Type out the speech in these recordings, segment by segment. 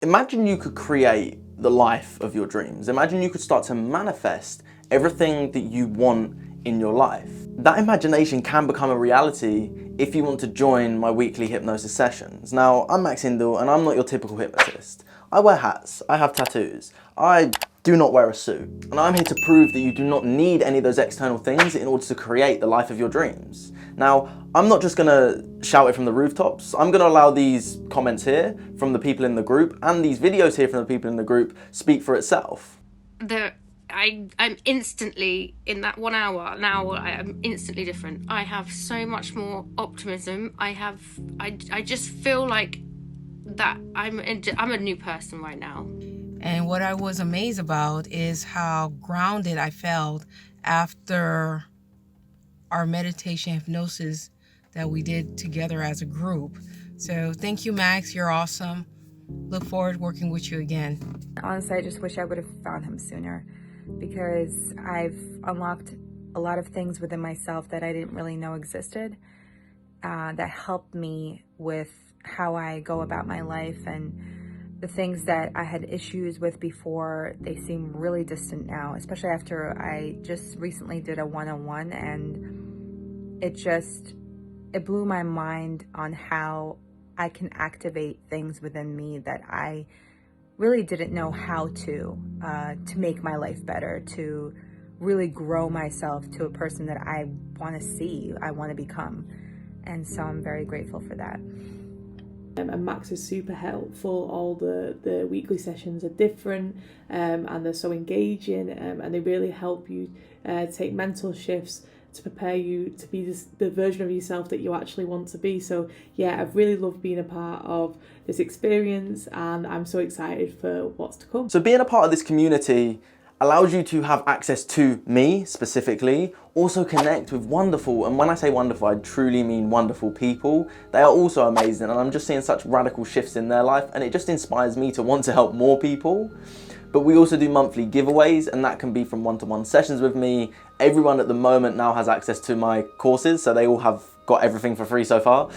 Imagine you could create the life of your dreams. Imagine you could start to manifest everything that you want in your life. That imagination can become a reality if you want to join my weekly hypnosis sessions. Now, I'm Max Hindle and I'm not your typical hypnotist. I wear hats, I have tattoos, I do not wear a suit. And I'm here to prove that you do not need any of those external things in order to create the life of your dreams. Now, I'm not just gonna shout it from the rooftops. I'm gonna allow these comments here from the people in the group and these videos here from the people in the group speak for itself. I'm instantly, in that 1 hour, now I'm instantly different. I have so much more optimism. I just feel like that I'm a new person right now. And what I was amazed about is how grounded I felt after our meditation hypnosis that we did together as a group. So thank you, Max. You're awesome. Look forward to working with you again. Honestly, I just wish I would have found him sooner, because I've unlocked a lot of things within myself that I didn't really know existed, that helped me with how I go about my life, and the things that I had issues with before, they seem really distant now, especially after I just recently did a one-on-one, and it blew my mind on how I can activate things within me that I really didn't know how to make my life better, to really grow myself to a person that I want to see, I want to become. And so I'm very grateful for that. And Max is super helpful. All the weekly sessions are different, and they're so engaging, and they really help you take mental shifts to prepare you to be the version of yourself that you actually want to be. So yeah, I've really loved being a part of this experience, and I'm so excited for what's to come. So being a part of this community allows you to have access to me specifically, also connect with wonderful, and when I say wonderful, I truly mean wonderful people. They are also amazing, and I'm just seeing such radical shifts in their life, and it just inspires me to want to help more people. But we also do monthly giveaways, and that can be from one-to-one sessions with me. Everyone at the moment now has access to my courses, so they all have got everything for free so far.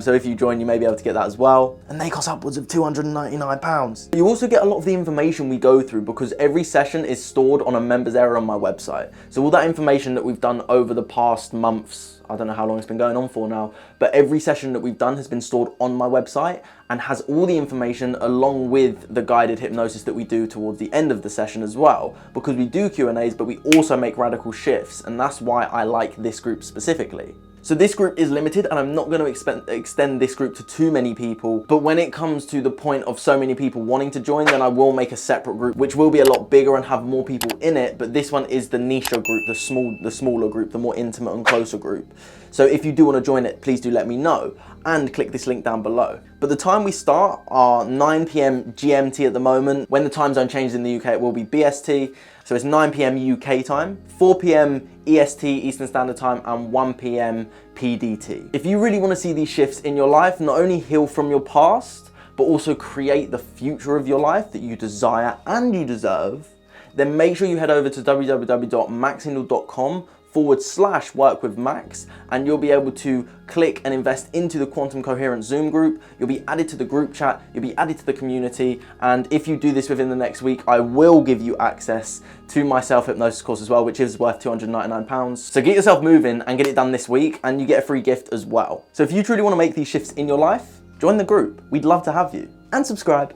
So if you join, you may be able to get that as well. And they cost upwards of £299. You also get a lot of the information we go through, because every session is stored on a members area on my website. So all that information that we've done over the past months, I don't know how long it's been going on for now, but every session that we've done has been stored on my website and has all the information along with the guided hypnosis that we do towards the end of the session as well, because we do Q&As, but we also make radical shifts, and that's why I like this group specifically. So this group is limited, and I'm not going to extend this group to too many people, but when it comes to the point of so many people wanting to join, then I will make a separate group, which will be a lot bigger and have more people in it, but this one is the niche group, the smaller group, the more intimate and closer group. So if you do want to join it, please do let me know, and click this link down below. But the time we start are 9 PM GMT at the moment. When the time zone changes in the UK, it will be BST. So it's 9 PM UK time, 4 PM EST, Eastern Standard Time, and 1 PM PDT. If you really want to see these shifts in your life, not only heal from your past, but also create the future of your life that you desire and you deserve, then make sure you head over to www.maxhindle.com/work with Max, and you'll be able to click and invest into the Quantum Coherence Zoom group. You'll be added to the group chat, you'll be added to the community, and if you do this within the next week, I will give you access to my self-hypnosis course as well, which is worth £299. So get yourself moving and get it done this week, and you get a free gift as well. So if you truly want to make these shifts in your life, join the group. We'd love to have you. And subscribe.